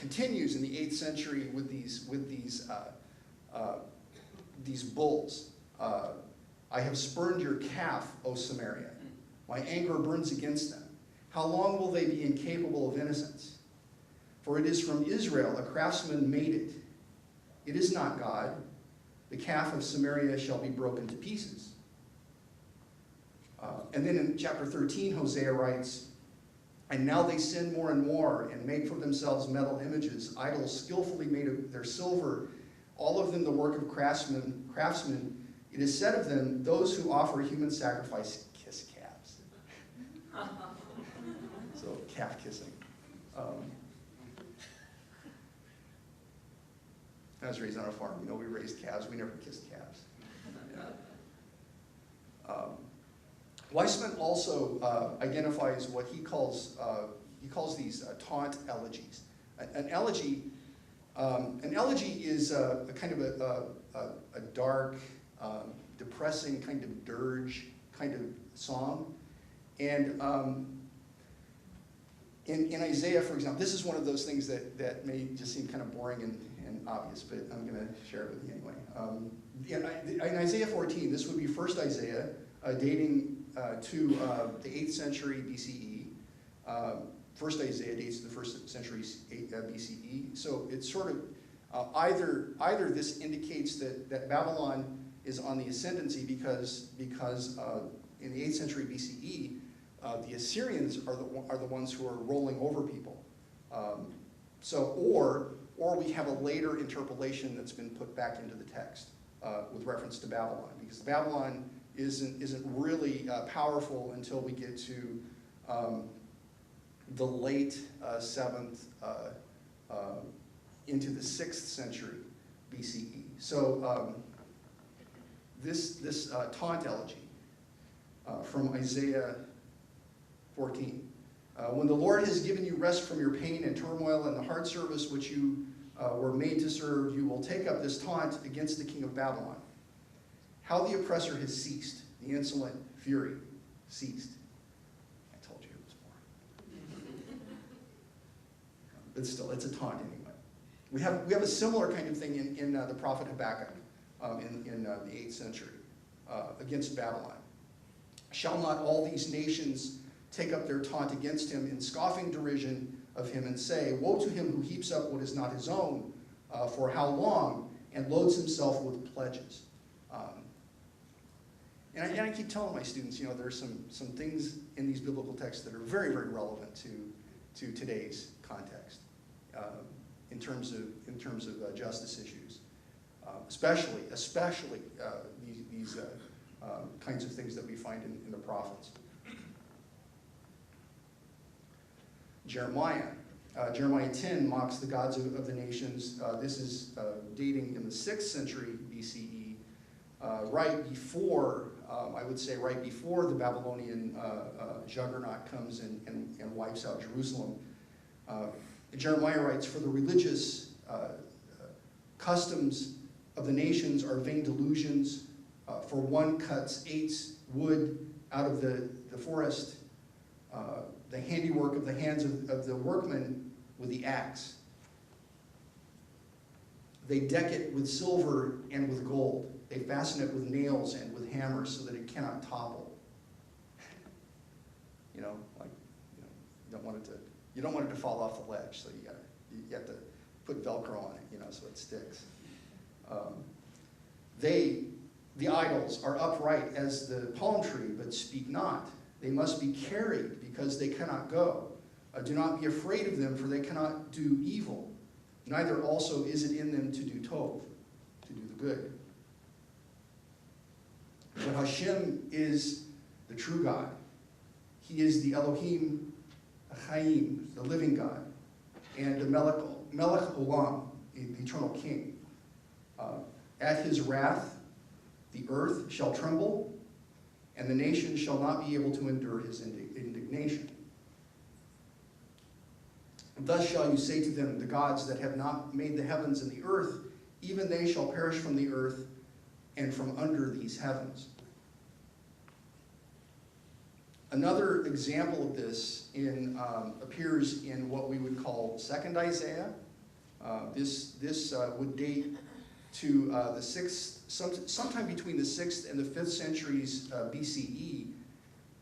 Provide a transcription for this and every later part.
continues in the 8th century with these bulls. I have spurned your calf, O Samaria. My anger burns against them. How long will they be incapable of innocence? For it is from Israel a craftsman made it. It is not God. The calf of Samaria shall be broken to pieces. And then in chapter 13, Hosea writes, and now they sin more and more and make for themselves metal images, idols skillfully made of their silver, all of them the work of craftsmen. It is said of them, those who offer human sacrifice kiss calves. So calf kissing. I was raised on a farm. You know, we raised calves. We never kissed calves. Yeah. Weissman also identifies what he calls these taunt elegies. An elegy is a kind of a dark, depressing kind of dirge kind of song. And in Isaiah, for example, this is one of those things that may just seem kind of boring and obvious, but I'm going to share it with you anyway. In Isaiah 14, this would be first Isaiah, dating to the 8th century BCE. First Isaiah dates to the 1st century BCE. So it's sort of either this indicates that Babylon is on the ascendancy because in the 8th century BCE, the Assyrians are the ones who are rolling over people. Or we have a later interpolation that's been put back into the text with reference to Babylon, because Babylon isn't really powerful until we get to the late 7th into the 6th century BCE. So this taunt elegy from Isaiah 14. When the Lord has given you rest from your pain and turmoil and the hard service which you were made to serve, you will take up this taunt against the king of Babylon. How the oppressor has ceased, the insolent fury ceased. I told you it was boring. But still, it's a taunt anyway. We have a similar kind of thing in the prophet Habakkuk in the 8th century against Babylon. Shall not all these nations take up their taunt against him in scoffing derision of him and say, woe to him who heaps up what is not his own, for how long, and loads himself with pledges. And I keep telling my students, you know, there's some things in these biblical texts that are very, very relevant to today's context in terms of justice issues, especially these kinds of things that we find in the prophets. Jeremiah 10 mocks the gods of the nations. This is dating in the 6th century BCE, right before, I would say right before the Babylonian juggernaut comes and wipes out Jerusalem. Jeremiah writes, for the religious customs of the nations are vain delusions, for one cuts wood out of the forest, the handiwork of the hands of the workman with the axe. They deck it with silver and with gold. They fasten it with nails and with hammers so that it cannot topple. You know, like, you don't want it to fall off the ledge, so you have to put Velcro on it, you know, so it sticks. The idols are upright as the palm tree, but speak not. They must be carried because they cannot go. Do not be afraid of them, for they cannot do evil. Neither also is it in them to do tov, to do the good. But Hashem is the true God. He is the Elohim Chaim, the living God, and the Melech Olam, the eternal King. At his wrath, the earth shall tremble, and the nations shall not be able to endure his indignation. Thus shall you say to them, the gods that have not made the heavens and the earth, even they shall perish from the earth and from under these heavens. Another example of this appears in what we would call 2nd Isaiah, This would date to the 6th, sometime between the 6th and the 5th centuries BCE.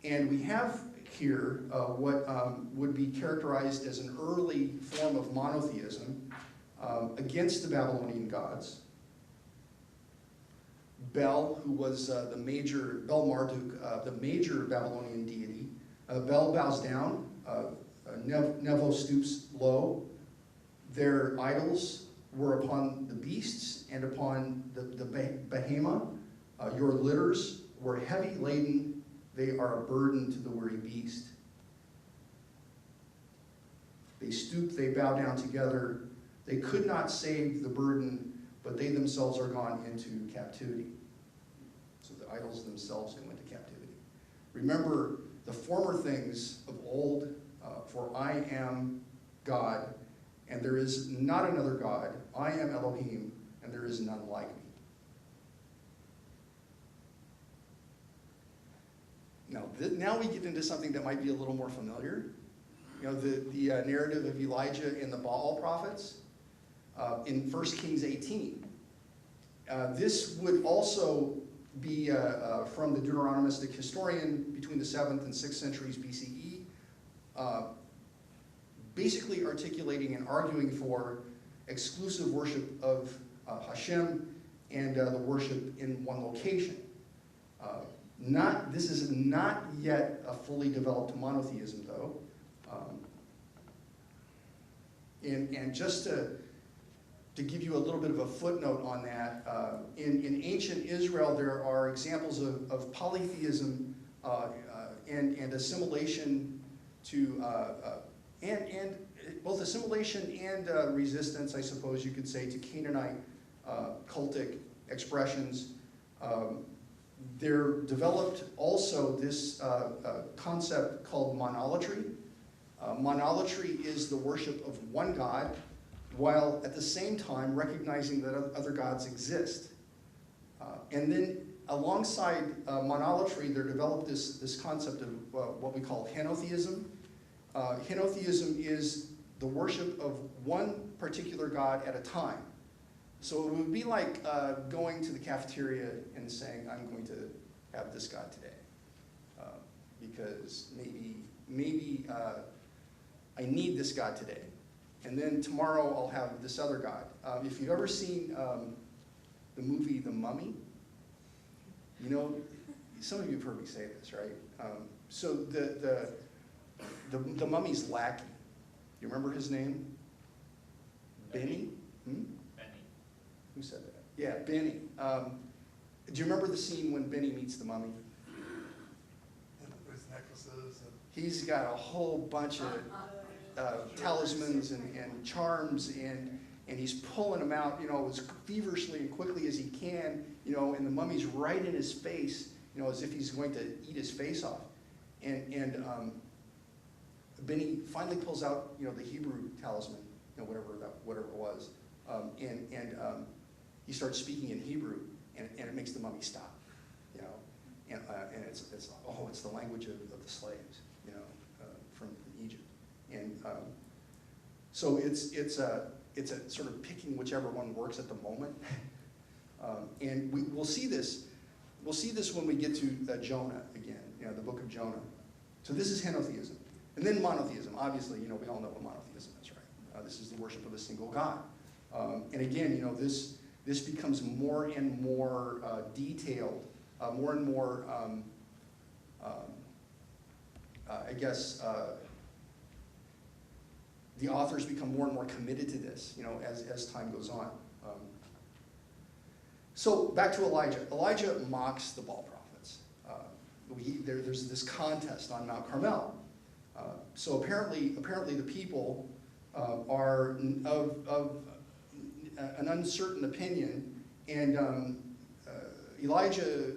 And we have here what would be characterized as an early form of monotheism against the Babylonian gods. Bel, who was Bel Marduk, the major Babylonian deity. Bel bows down, Nevo stoops low. Their idols were upon the beasts and upon the behemoth. Your litters were heavy laden. They are a burden to the weary beast. They stoop, they bow down together. They could not save the burden, but they themselves are gone into captivity. So the idols themselves go into captivity. Remember the former things of old, for I am God, and there is not another God. I am Elohim, and there is none like me. Now we get into something that might be a little more familiar. You know, the narrative of Elijah and the Baal prophets in 1 Kings 18. This would also be from the Deuteronomistic historian between the 7th and 6th centuries BCE, basically articulating and arguing for exclusive worship of Hashem and the worship in one location. This is not yet a fully developed monotheism, though. And just to give you a little bit of a footnote on that, in ancient Israel, there are examples of polytheism and assimilation to, and both assimilation and resistance, I suppose you could say, to Canaanite cultic expressions. There developed also this concept called monolatry. Monolatry is the worship of one God, while at the same time recognizing that other gods exist. And then alongside monolatry, there developed this concept of what we call henotheism. Henotheism is the worship of one particular god at a time. So it would be like going to the cafeteria and saying, I'm going to have this god today. Because maybe I need this god today. And then tomorrow I'll have this other god. If you've ever seen the movie The Mummy, you know, some of you have heard me say this, right? So the mummy's lackey, you remember his name? Benny? Hmm? Benny. Who said that? Yeah, Benny. Do you remember the scene when Benny meets the mummy? With necklaces. He's got a whole bunch of talismans and charms, and he's pulling them out, you know, as feverishly and quickly as he can, you know, and the mummy's right in his face, you know, as if he's going to eat his face off. And Benny finally pulls out, you know, the Hebrew talisman, you know, whatever it was, and he starts speaking in Hebrew, and it makes the mummy stop, you know, and it's the language of the slaves, you know, from Egypt, and so it's a sort of picking whichever one works at the moment, and we'll see this when we get to Jonah again, you know, the book of Jonah. So this is henotheism. And then monotheism. Obviously, you know, we all know what monotheism is, right? This is the worship of a single God. And again, you know, this becomes more and more detailed, more and more, I guess, the authors become more and more committed to this, you know, as time goes on. So back to Elijah. Elijah mocks the Baal prophets. There's this contest on Mount Carmel. So apparently the people are of an uncertain opinion, and Elijah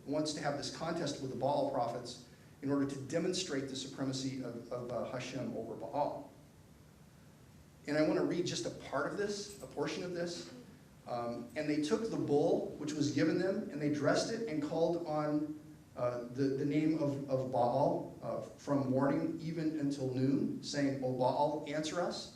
wants to have this contest with the Baal prophets in order to demonstrate the supremacy of Hashem over Baal. And I want to read just a part of this, a portion of this. And they took the bull which was given them, and they dressed it and called on the name of Baal from morning even until noon, saying, O Baal, answer us.